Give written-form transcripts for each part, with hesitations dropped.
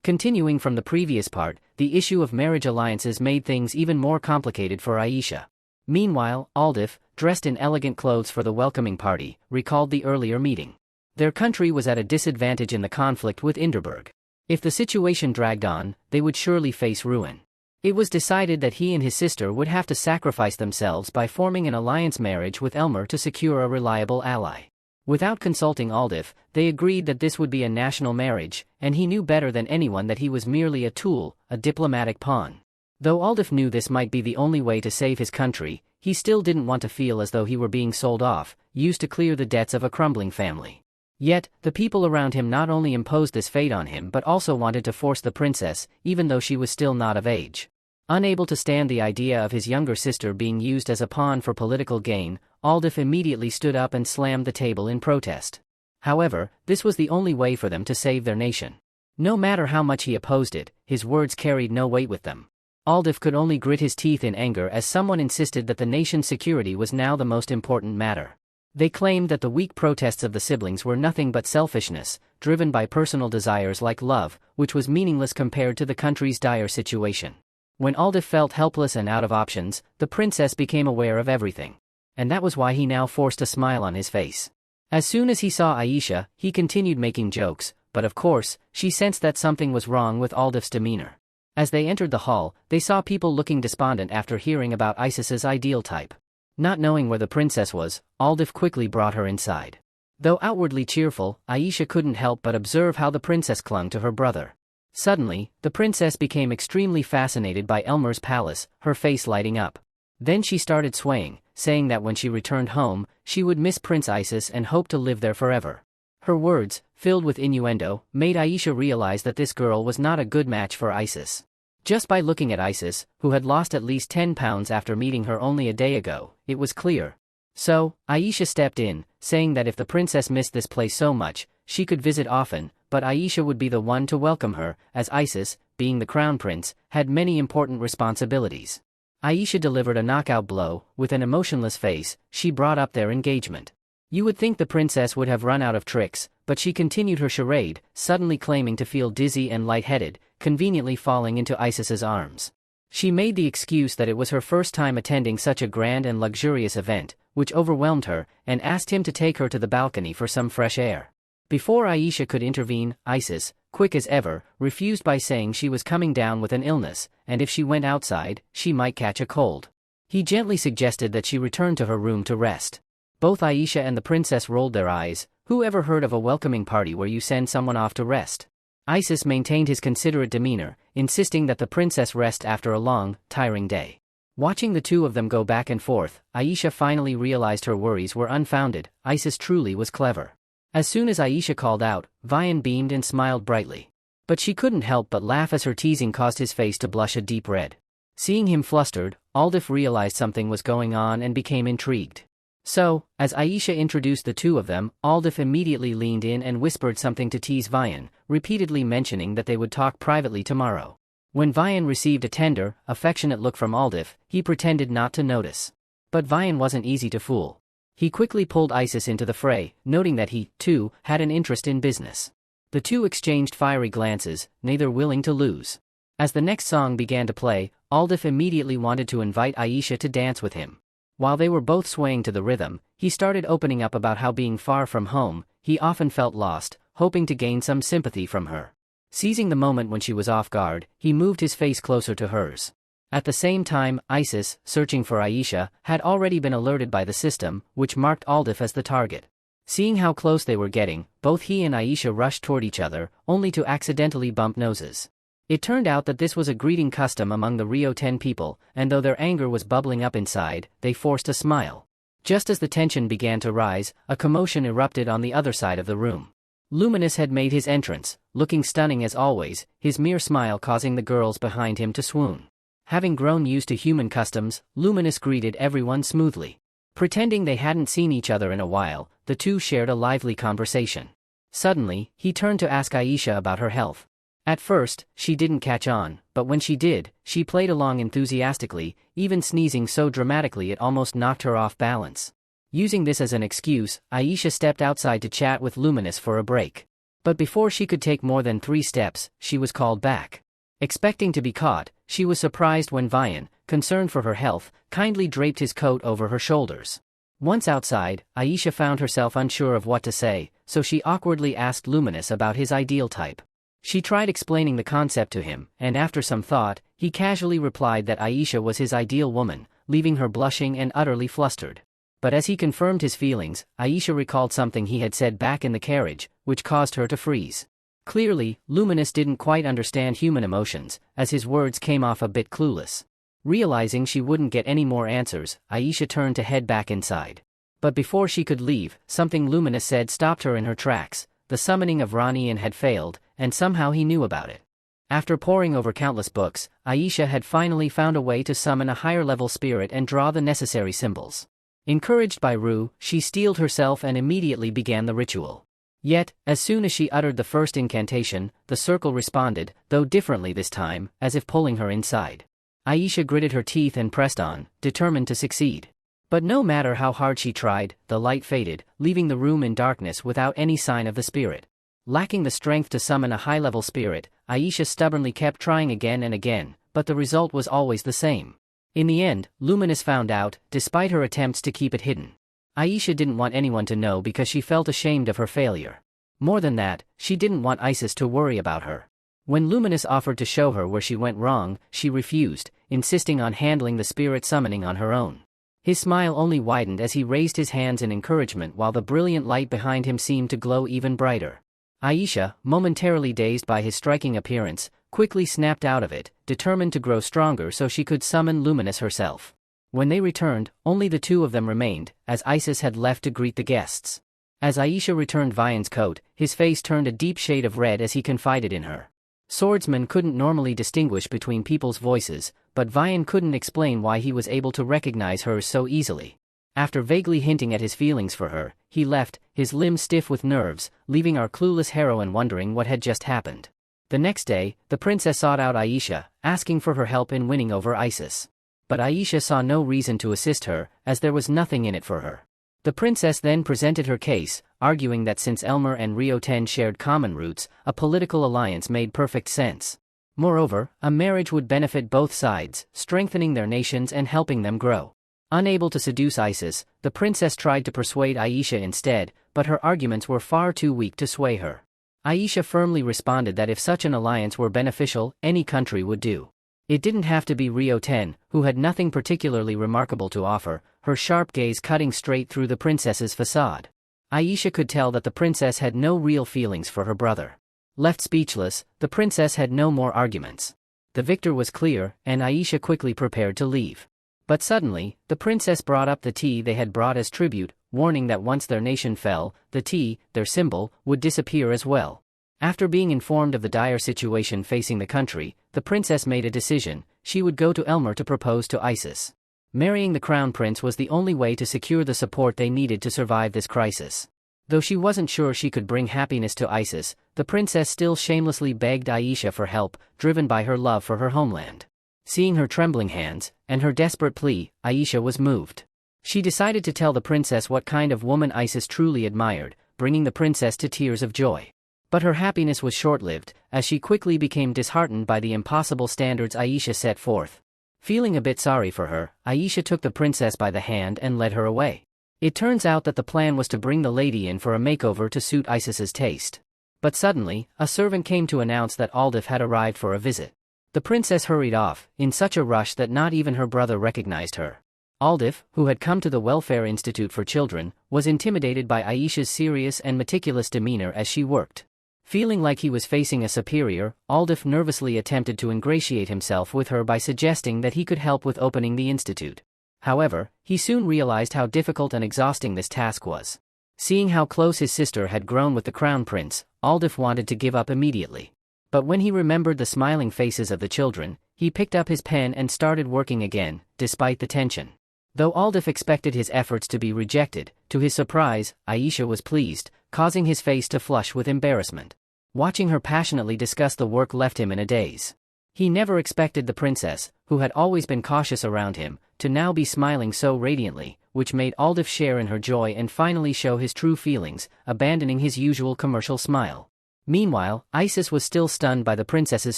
Continuing from the previous part, the issue of marriage alliances made things even more complicated for Aisha. Meanwhile, Aldif, dressed in elegant clothes for the welcoming party, recalled the earlier meeting. Their country was at a disadvantage in the conflict with Inderberg. If the situation dragged on, they would surely face ruin. It was decided that he and his sister would have to sacrifice themselves by forming an alliance marriage with Elmer to secure a reliable ally. Without consulting Aldif, they agreed that this would be a national marriage, and he knew better than anyone that he was merely a tool, a diplomatic pawn. Though Aldif knew this might be the only way to save his country, he still didn't want to feel as though he were being sold off, used to clear the debts of a crumbling family. Yet, the people around him not only imposed this fate on him but also wanted to force the princess, even though she was still not of age. Unable to stand the idea of his younger sister being used as a pawn for political gain, Aldif immediately stood up and slammed the table in protest. However, this was the only way for them to save their nation. No matter how much he opposed it, his words carried no weight with them. Aldif could only grit his teeth in anger as someone insisted that the nation's security was now the most important matter. They claimed that the weak protests of the siblings were nothing but selfishness, driven by personal desires like love, which was meaningless compared to the country's dire situation. When Aldif felt helpless and out of options, the princess became aware of everything. And that was why he now forced a smile on his face. As soon as he saw Aisha, he continued making jokes, but of course, she sensed that something was wrong with Aldif's demeanor. As they entered the hall, they saw people looking despondent after hearing about Isis's ideal type. Not knowing where the princess was, Aldif quickly brought her inside. Though outwardly cheerful, Aisha couldn't help but observe how the princess clung to her brother. Suddenly, the princess became extremely fascinated by Elmer's palace, her face lighting up. Then she started swaying, saying that when she returned home, she would miss Prince Isis and hope to live there forever. Her words, filled with innuendo, made Aisha realize that this girl was not a good match for Isis. Just by looking at Isis, who had lost at least 10 pounds after meeting her only a day ago, it was clear. So, Aisha stepped in, saying that if the princess missed this place so much, she could visit often, but Aisha would be the one to welcome her, as Isis, being the crown prince, had many important responsibilities. Aisha delivered a knockout blow. With an emotionless face, she brought up their engagement. You would think the princess would have run out of tricks, but she continued her charade, suddenly claiming to feel dizzy and lightheaded, conveniently falling into Isis's arms. She made the excuse that it was her first time attending such a grand and luxurious event, which overwhelmed her, and asked him to take her to the balcony for some fresh air. Before Aisha could intervene, Isis, quick as ever, refused by saying she was coming down with an illness, and if she went outside, she might catch a cold. He gently suggested that she return to her room to rest. Both Aisha and the princess rolled their eyes. Who ever heard of a welcoming party where you send someone off to rest? Isis maintained his considerate demeanor, insisting that the princess rest after a long, tiring day. Watching the two of them go back and forth, Aisha finally realized her worries were unfounded. Isis truly was clever. As soon as Aisha called out, Vian beamed and smiled brightly. But she couldn't help but laugh as her teasing caused his face to blush a deep red. Seeing him flustered, Aldif realized something was going on and became intrigued. So, as Aisha introduced the two of them, Aldif immediately leaned in and whispered something to tease Vian, repeatedly mentioning that they would talk privately tomorrow. When Vian received a tender, affectionate look from Aldif, he pretended not to notice. But Vian wasn't easy to fool. He quickly pulled Isis into the fray, noting that he, too, had an interest in business. The two exchanged fiery glances, neither willing to lose. As the next song began to play, Aldif immediately wanted to invite Aisha to dance with him. While they were both swaying to the rhythm, he started opening up about how being far from home, he often felt lost, hoping to gain some sympathy from her. Seizing the moment when she was off guard, he moved his face closer to hers. At the same time, Isis, searching for Aisha, had already been alerted by the system, which marked Aldif as the target. Seeing how close they were getting, both he and Aisha rushed toward each other, only to accidentally bump noses. It turned out that this was a greeting custom among the Rio 10 people, and though their anger was bubbling up inside, they forced a smile. Just as the tension began to rise, a commotion erupted on the other side of the room. Luminous had made his entrance, looking stunning as always, his mere smile causing the girls behind him to swoon. Having grown used to human customs, Luminous greeted everyone smoothly. Pretending they hadn't seen each other in a while, the two shared a lively conversation. Suddenly, he turned to ask Aisha about her health. At first, she didn't catch on, but when she did, she played along enthusiastically, even sneezing so dramatically it almost knocked her off balance. Using this as an excuse, Aisha stepped outside to chat with Luminous for a break. But before she could take more than 3 steps, she was called back. Expecting to be caught, she was surprised when Vian, concerned for her health, kindly draped his coat over her shoulders. Once outside, Aisha found herself unsure of what to say, so she awkwardly asked Luminous about his ideal type. She tried explaining the concept to him, and after some thought, he casually replied that Aisha was his ideal woman, leaving her blushing and utterly flustered. But as he confirmed his feelings, Aisha recalled something he had said back in the carriage, which caused her to freeze. Clearly, Luminous didn't quite understand human emotions, as his words came off a bit clueless. Realizing she wouldn't get any more answers, Aisha turned to head back inside. But before she could leave, something Luminous said stopped her in her tracks. The summoning of Ranian had failed, and somehow he knew about it. After poring over countless books, Aisha had finally found a way to summon a higher-level spirit and draw the necessary symbols. Encouraged by Ru, she steeled herself and immediately began the ritual. Yet, as soon as she uttered the first incantation, the circle responded, though differently this time, as if pulling her inside. Aisha gritted her teeth and pressed on, determined to succeed. But no matter how hard she tried, the light faded, leaving the room in darkness without any sign of the spirit. Lacking the strength to summon a high-level spirit, Aisha stubbornly kept trying again and again, but the result was always the same. In the end, Luminous found out, despite her attempts to keep it hidden. Aisha didn't want anyone to know because she felt ashamed of her failure. More than that, she didn't want Isis to worry about her. When Luminous offered to show her where she went wrong, she refused, insisting on handling the spirit summoning on her own. His smile only widened as he raised his hands in encouragement while the brilliant light behind him seemed to glow even brighter. Aisha, momentarily dazed by his striking appearance, quickly snapped out of it, determined to grow stronger so she could summon Luminous herself. When they returned, only the two of them remained, as Isis had left to greet the guests. As Aisha returned Vian's coat, his face turned a deep shade of red as he confided in her. Swordsmen couldn't normally distinguish between people's voices, but Vian couldn't explain why he was able to recognize hers so easily. After vaguely hinting at his feelings for her, he left, his limbs stiff with nerves, leaving our clueless heroine wondering what had just happened. The next day, the princess sought out Aisha, asking for her help in winning over Isis. But Aisha saw no reason to assist her, as there was nothing in it for her. The princess then presented her case, arguing that since Elmer and Rio 10 shared common roots, a political alliance made perfect sense. Moreover, a marriage would benefit both sides, strengthening their nations and helping them grow. Unable to seduce Isis, the princess tried to persuade Aisha instead, but her arguments were far too weak to sway her. Aisha firmly responded that if such an alliance were beneficial, any country would do. It didn't have to be Rio 10, who had nothing particularly remarkable to offer, her sharp gaze cutting straight through the princess's facade. Aisha could tell that the princess had no real feelings for her brother. Left speechless, the princess had no more arguments. The victor was clear, and Aisha quickly prepared to leave. But suddenly, the princess brought up the tea they had brought as tribute, warning that once their nation fell, the tea, their symbol, would disappear as well. After being informed of the dire situation facing the country, the princess made a decision: she would go to Elmer to propose to Isis. Marrying the crown prince was the only way to secure the support they needed to survive this crisis. Though she wasn't sure she could bring happiness to Isis, the princess still shamelessly begged Aisha for help, driven by her love for her homeland. Seeing her trembling hands, and her desperate plea, Aisha was moved. She decided to tell the princess what kind of woman Isis truly admired, bringing the princess to tears of joy. But her happiness was short-lived, as she quickly became disheartened by the impossible standards Aisha set forth. Feeling a bit sorry for her, Aisha took the princess by the hand and led her away. It turns out that the plan was to bring the lady in for a makeover to suit Isis's taste. But suddenly, a servant came to announce that Aldif had arrived for a visit. The princess hurried off, in such a rush that not even her brother recognized her. Aldif, who had come to the Welfare Institute for Children, was intimidated by Aisha's serious and meticulous demeanor as she worked. Feeling like he was facing a superior, Aldif nervously attempted to ingratiate himself with her by suggesting that he could help with opening the institute. However, he soon realized how difficult and exhausting this task was. Seeing how close his sister had grown with the crown prince, Aldif wanted to give up immediately. But when he remembered the smiling faces of the children, he picked up his pen and started working again, despite the tension. Though Aldif expected his efforts to be rejected, to his surprise, Aisha was pleased, causing his face to flush with embarrassment. Watching her passionately discuss the work left him in a daze. He never expected the princess, who had always been cautious around him, to now be smiling so radiantly, which made Aldif share in her joy and finally show his true feelings, abandoning his usual commercial smile. Meanwhile, Isis was still stunned by the princess's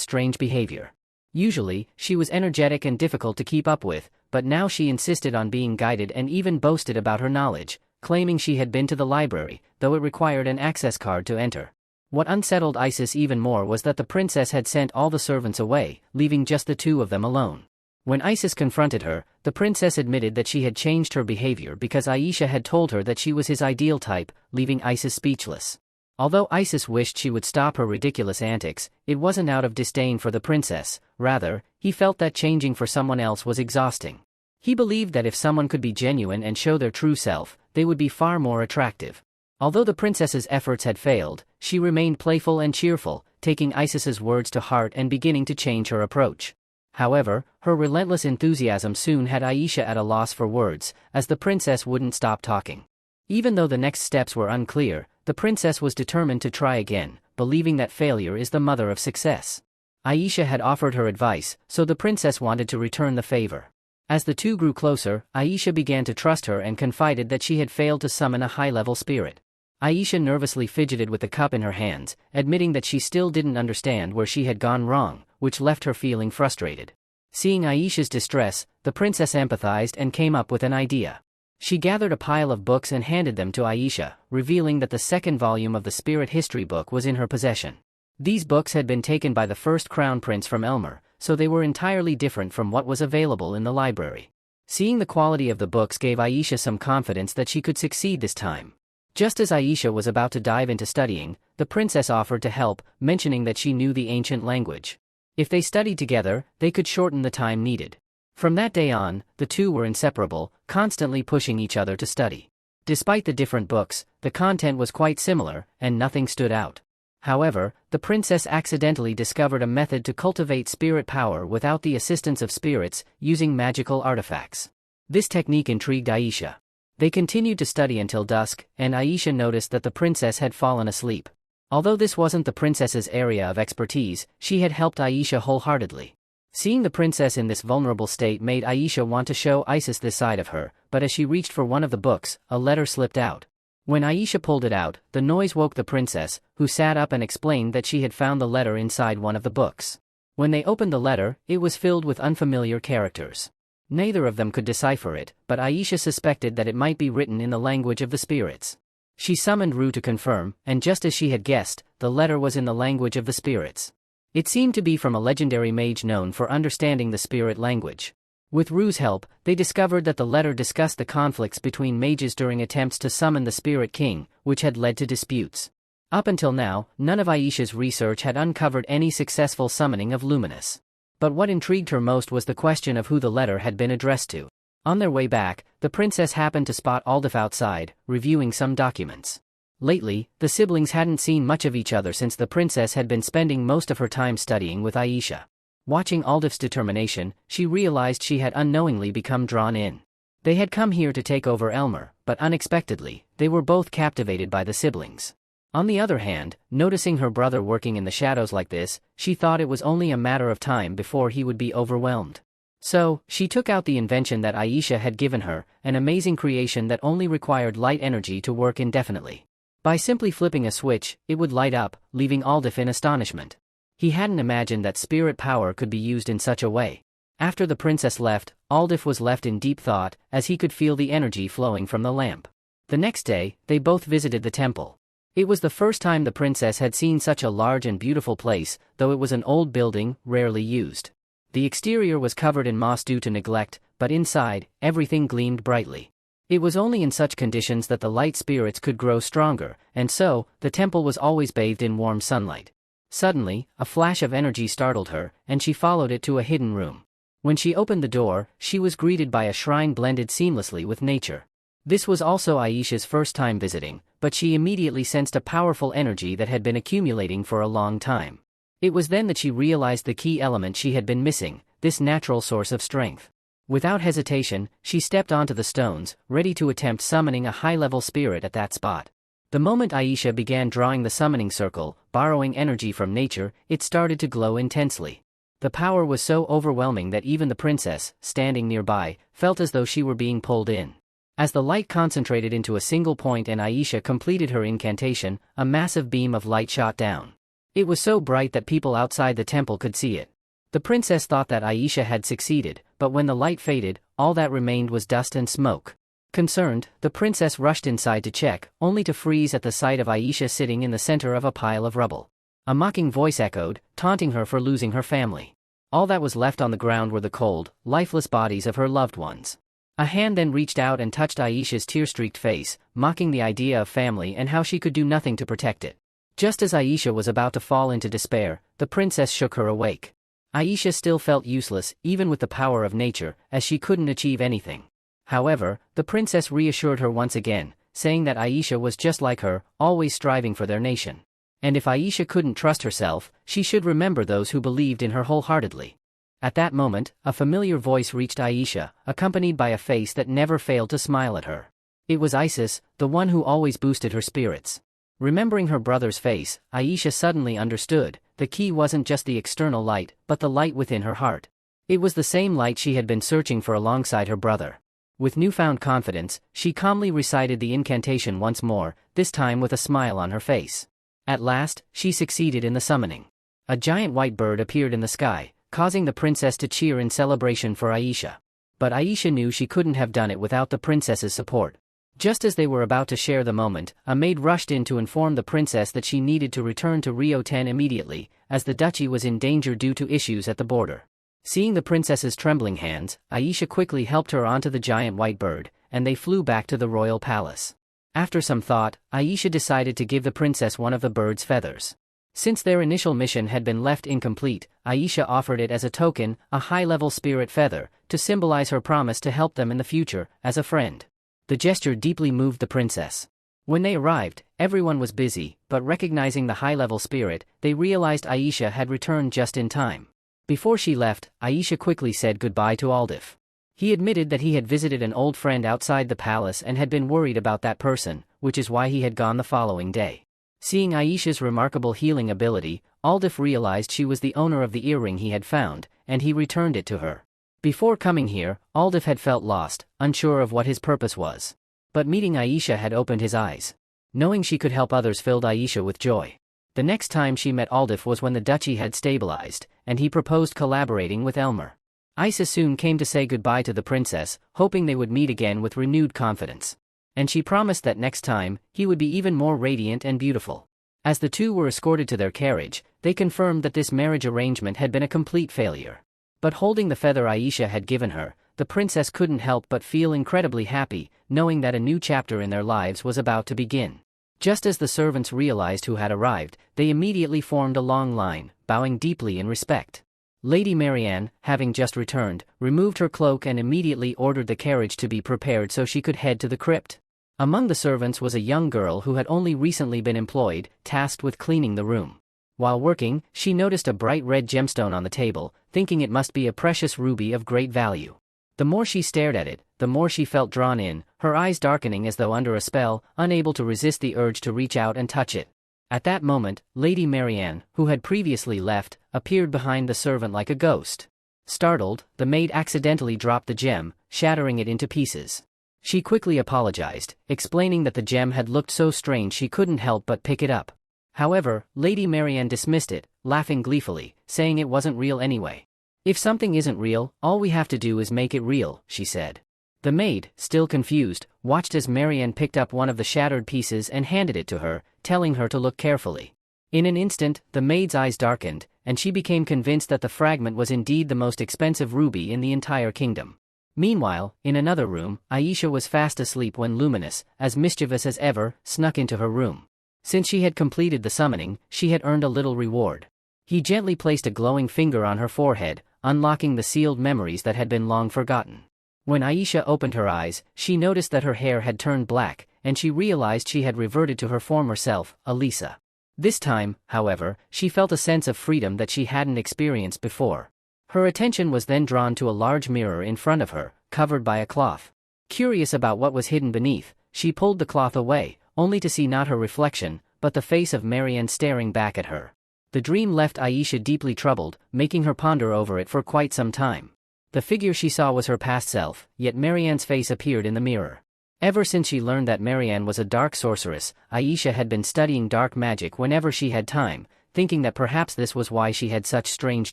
strange behavior. Usually, she was energetic and difficult to keep up with, but now she insisted on being guided and even boasted about her knowledge, claiming she had been to the library, though it required an access card to enter. What unsettled Isis even more was that the princess had sent all the servants away, leaving just the two of them alone. When Isis confronted her, the princess admitted that she had changed her behavior because Aisha had told her that she was his ideal type, leaving Isis speechless. Although Isis wished she would stop her ridiculous antics, it wasn't out of disdain for the princess. Rather, he felt that changing for someone else was exhausting. He believed that if someone could be genuine and show their true self, they would be far more attractive. Although the princess's efforts had failed, she remained playful and cheerful, taking Isis's words to heart and beginning to change her approach. However, her relentless enthusiasm soon had Aisha at a loss for words, as the princess wouldn't stop talking. Even though the next steps were unclear, the princess was determined to try again, believing that failure is the mother of success. Aisha had offered her advice, so the princess wanted to return the favor. As the two grew closer, Aisha began to trust her and confided that she had failed to summon a high-level spirit. Aisha nervously fidgeted with the cup in her hands, admitting that she still didn't understand where she had gone wrong, which left her feeling frustrated. Seeing Aisha's distress, the princess empathized and came up with an idea. She gathered a pile of books and handed them to Aisha, revealing that the second volume of the Spirit History book was in her possession. These books had been taken by the first crown prince from Elmer, so they were entirely different from what was available in the library. Seeing the quality of the books gave Aisha some confidence that she could succeed this time. Just as Aisha was about to dive into studying, the princess offered to help, mentioning that she knew the ancient language. If they studied together, they could shorten the time needed. From that day on, the two were inseparable, constantly pushing each other to study. Despite the different books, the content was quite similar, and nothing stood out. However, the princess accidentally discovered a method to cultivate spirit power without the assistance of spirits, using magical artifacts. This technique intrigued Aisha. They continued to study until dusk, and Aisha noticed that the princess had fallen asleep. Although this wasn't the princess's area of expertise, she had helped Aisha wholeheartedly. Seeing the princess in this vulnerable state made Aisha want to show Isis this side of her, but as she reached for one of the books, a letter slipped out. When Aisha pulled it out, the noise woke the princess, who sat up and explained that she had found the letter inside one of the books. When they opened the letter, it was filled with unfamiliar characters. Neither of them could decipher it, but Aisha suspected that it might be written in the language of the spirits. She summoned Ru to confirm, and just as she had guessed, the letter was in the language of the spirits. It seemed to be from a legendary mage known for understanding the spirit language. With Ru's help, they discovered that the letter discussed the conflicts between mages during attempts to summon the Spirit King, which had led to disputes. Up until now, none of Aisha's research had uncovered any successful summoning of Luminous. But what intrigued her most was the question of who the letter had been addressed to. On their way back, the princess happened to spot Aldif outside, reviewing some documents. Lately, the siblings hadn't seen much of each other since the princess had been spending most of her time studying with Aisha. Watching Aldif's determination, she realized she had unknowingly become drawn in. They had come here to take over Elmer, but unexpectedly, they were both captivated by the siblings. On the other hand, noticing her brother working in the shadows like this, she thought it was only a matter of time before he would be overwhelmed. So, she took out the invention that Aisha had given her, an amazing creation that only required light energy to work indefinitely. By simply flipping a switch, it would light up, leaving Aldif in astonishment. He hadn't imagined that spirit power could be used in such a way. After the princess left, Aldif was left in deep thought, as he could feel the energy flowing from the lamp. The next day, they both visited the temple. It was the first time the princess had seen such a large and beautiful place, though it was an old building, rarely used. The exterior was covered in moss due to neglect, but inside, everything gleamed brightly. It was only in such conditions that the light spirits could grow stronger, and so, the temple was always bathed in warm sunlight. Suddenly, a flash of energy startled her, and she followed it to a hidden room. When she opened the door, she was greeted by a shrine blended seamlessly with nature. This was also Aisha's first time visiting, but she immediately sensed a powerful energy that had been accumulating for a long time. It was then that she realized the key element she had been missing, this natural source of strength. Without hesitation, she stepped onto the stones, ready to attempt summoning a high-level spirit at that spot. The moment Aisha began drawing the summoning circle, borrowing energy from nature, it started to glow intensely. The power was so overwhelming that even the princess, standing nearby, felt as though she were being pulled in. As the light concentrated into a single point and Aisha completed her incantation, a massive beam of light shot down. It was so bright that people outside the temple could see it. The princess thought that Aisha had succeeded, but when the light faded, all that remained was dust and smoke. Concerned, the princess rushed inside to check, only to freeze at the sight of Aisha sitting in the center of a pile of rubble. A mocking voice echoed, taunting her for losing her family. All that was left on the ground were the cold, lifeless bodies of her loved ones. A hand then reached out and touched Aisha's tear-streaked face, mocking the idea of family and how she could do nothing to protect it. Just as Aisha was about to fall into despair, the princess shook her awake. Aisha still felt useless, even with the power of nature, as she couldn't achieve anything. However, the princess reassured her once again, saying that Aisha was just like her, always striving for their nation. And if Aisha couldn't trust herself, she should remember those who believed in her wholeheartedly. At that moment, a familiar voice reached Aisha, accompanied by a face that never failed to smile at her. It was Isis, the one who always boosted her spirits. Remembering her brother's face, Aisha suddenly understood, the key wasn't just the external light, but the light within her heart. It was the same light she had been searching for alongside her brother. With newfound confidence, she calmly recited the incantation once more, this time with a smile on her face. At last, she succeeded in the summoning. A giant white bird appeared in the sky, causing the princess to cheer in celebration for Aisha. But Aisha knew she couldn't have done it without the princess's support. Just as they were about to share the moment, a maid rushed in to inform the princess that she needed to return to Rio 10 immediately, as the duchy was in danger due to issues at the border. Seeing the princess's trembling hands, Aisha quickly helped her onto the giant white bird, and they flew back to the royal palace. After some thought, Aisha decided to give the princess one of the bird's feathers. Since their initial mission had been left incomplete, Aisha offered it as a token, a high-level spirit feather, to symbolize her promise to help them in the future, as a friend. The gesture deeply moved the princess. When they arrived, everyone was busy, but recognizing the high-level spirit, they realized Aisha had returned just in time. Before she left, Aisha quickly said goodbye to Aldif. He admitted that he had visited an old friend outside the palace and had been worried about that person, which is why he had gone the following day. Seeing Aisha's remarkable healing ability, Aldif realized she was the owner of the earring he had found, and he returned it to her. Before coming here, Aldif had felt lost, unsure of what his purpose was. But meeting Aisha had opened his eyes. Knowing she could help others filled Aisha with joy. The next time she met Aldif was when the duchy had stabilized, and he proposed collaborating with Elmer. Aisha soon came to say goodbye to the princess, hoping they would meet again with renewed confidence. And she promised that next time, he would be even more radiant and beautiful. As the two were escorted to their carriage, they confirmed that this marriage arrangement had been a complete failure. But holding the feather Aisha had given her, the princess couldn't help but feel incredibly happy, knowing that a new chapter in their lives was about to begin. Just as the servants realized who had arrived, they immediately formed a long line, bowing deeply in respect. Lady Marianne, having just returned, removed her cloak and immediately ordered the carriage to be prepared so she could head to the crypt. Among the servants was a young girl who had only recently been employed, tasked with cleaning the room. While working, she noticed a bright red gemstone on the table, thinking it must be a precious ruby of great value. The more she stared at it, the more she felt drawn in, her eyes darkening as though under a spell, unable to resist the urge to reach out and touch it. At that moment, Lady Marianne, who had previously left, appeared behind the servant like a ghost. Startled, the maid accidentally dropped the gem, shattering it into pieces. She quickly apologized, explaining that the gem had looked so strange she couldn't help but pick it up. However, Lady Marianne dismissed it, laughing gleefully, saying it wasn't real anyway. If something isn't real, all we have to do is make it real, she said. The maid, still confused, watched as Marianne picked up one of the shattered pieces and handed it to her, telling her to look carefully. In an instant, the maid's eyes darkened, and she became convinced that the fragment was indeed the most expensive ruby in the entire kingdom. Meanwhile, in another room, Aisha was fast asleep when Luminous, as mischievous as ever, snuck into her room. Since she had completed the summoning, she had earned a little reward. He gently placed a glowing finger on her forehead, unlocking the sealed memories that had been long forgotten. When Aisha opened her eyes, she noticed that her hair had turned black, and she realized she had reverted to her former self, Elisa. This time, however, she felt a sense of freedom that she hadn't experienced before. Her attention was then drawn to a large mirror in front of her, covered by a cloth. Curious about what was hidden beneath, she pulled the cloth away, only to see not her reflection, but the face of Marianne staring back at her. The dream left Aisha deeply troubled, making her ponder over it for quite some time. The figure she saw was her past self, yet Marianne's face appeared in the mirror. Ever since she learned that Marianne was a dark sorceress, Aisha had been studying dark magic whenever she had time, thinking that perhaps this was why she had such strange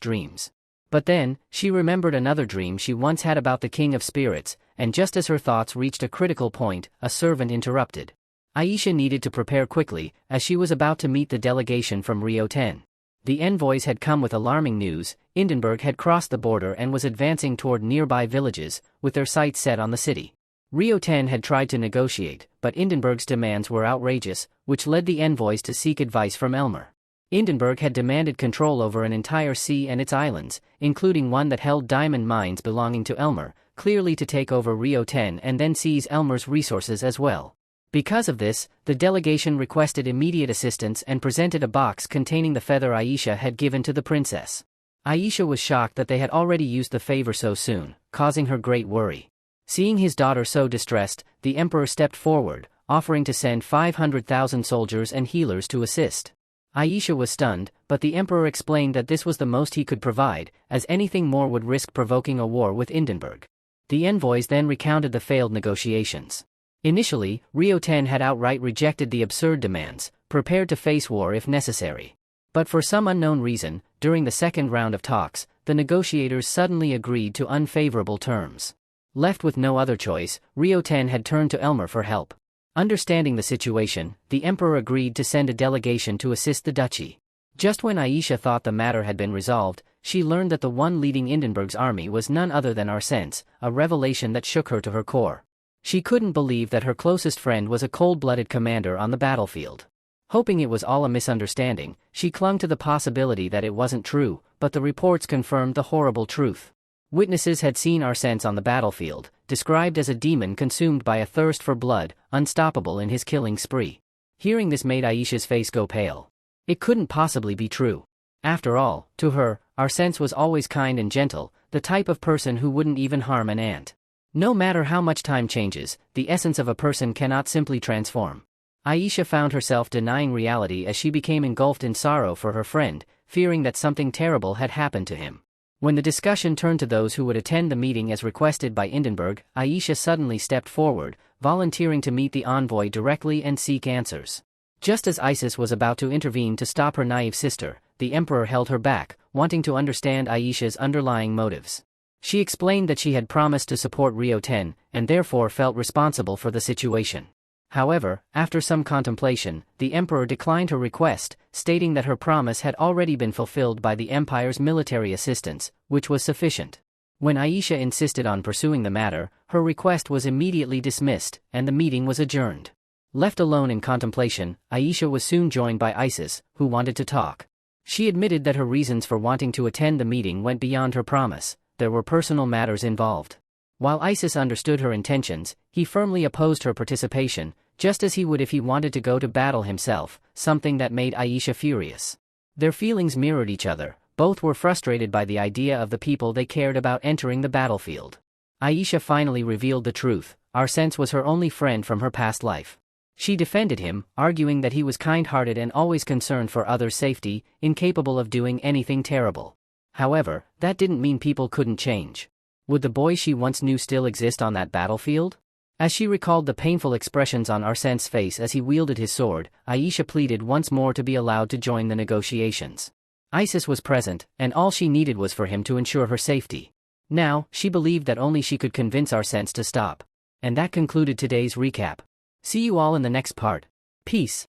dreams. But then, she remembered another dream she once had about the King of Spirits, and just as her thoughts reached a critical point, a servant interrupted. Aisha needed to prepare quickly, as she was about to meet the delegation from Rio 10. The envoys had come with alarming news. Hindenburg had crossed the border and was advancing toward nearby villages, with their sights set on the city. Rio 10 had tried to negotiate, but Hindenburg's demands were outrageous, which led the envoys to seek advice from Elmer. Hindenburg had demanded control over an entire sea and its islands, including one that held diamond mines belonging to Elmer, clearly to take over Rio 10 and then seize Elmer's resources as well. Because of this, the delegation requested immediate assistance and presented a box containing the feather Aisha had given to the princess. Aisha was shocked that they had already used the favor so soon, causing her great worry. Seeing his daughter so distressed, the emperor stepped forward, offering to send 500,000 soldiers and healers to assist. Aisha was stunned, but the emperor explained that this was the most he could provide, as anything more would risk provoking a war with Hindenburg. The envoys then recounted the failed negotiations. Initially, Rio 10 had outright rejected the absurd demands, prepared to face war if necessary. But for some unknown reason, during the second round of talks, the negotiators suddenly agreed to unfavorable terms. Left with no other choice, Rio 10 had turned to Elmer for help. Understanding the situation, the emperor agreed to send a delegation to assist the duchy. Just when Aisha thought the matter had been resolved, she learned that the one leading Hindenburg's army was none other than Arsène, a revelation that shook her to her core. She couldn't believe that her closest friend was a cold-blooded commander on the battlefield. Hoping it was all a misunderstanding, she clung to the possibility that it wasn't true, but the reports confirmed the horrible truth. Witnesses had seen Arsène on the battlefield, described as a demon consumed by a thirst for blood, unstoppable in his killing spree. Hearing this made Aisha's face go pale. It couldn't possibly be true. After all, to her, Arsène was always kind and gentle, the type of person who wouldn't even harm an ant. No matter how much time changes, the essence of a person cannot simply transform. Aisha found herself denying reality as she became engulfed in sorrow for her friend, fearing that something terrible had happened to him. When the discussion turned to those who would attend the meeting as requested by Hindenburg, Aisha suddenly stepped forward, volunteering to meet the envoy directly and seek answers. Just as Isis was about to intervene to stop her naive sister, the emperor held her back, wanting to understand Aisha's underlying motives. She explained that she had promised to support Rio 10, and therefore felt responsible for the situation. However, after some contemplation, the emperor declined her request, stating that her promise had already been fulfilled by the empire's military assistance, which was sufficient. When Aisha insisted on pursuing the matter, her request was immediately dismissed, and the meeting was adjourned. Left alone in contemplation, Aisha was soon joined by Isis, who wanted to talk. She admitted that her reasons for wanting to attend the meeting went beyond her promise. There were personal matters involved. While Isis understood her intentions, he firmly opposed her participation, just as he would if he wanted to go to battle himself, something that made Aisha furious. Their feelings mirrored each other, both were frustrated by the idea of the people they cared about entering the battlefield. Aisha finally revealed the truth: Arsène was her only friend from her past life. She defended him, arguing that he was kind-hearted and always concerned for others' safety, incapable of doing anything terrible. However, that didn't mean people couldn't change. Would the boy she once knew still exist on that battlefield? As she recalled the painful expressions on Arsene's face as he wielded his sword, Aisha pleaded once more to be allowed to join the negotiations. Isis was present, and all she needed was for him to ensure her safety. Now, she believed that only she could convince Arsène to stop. And that concluded today's recap. See you all in the next part. Peace.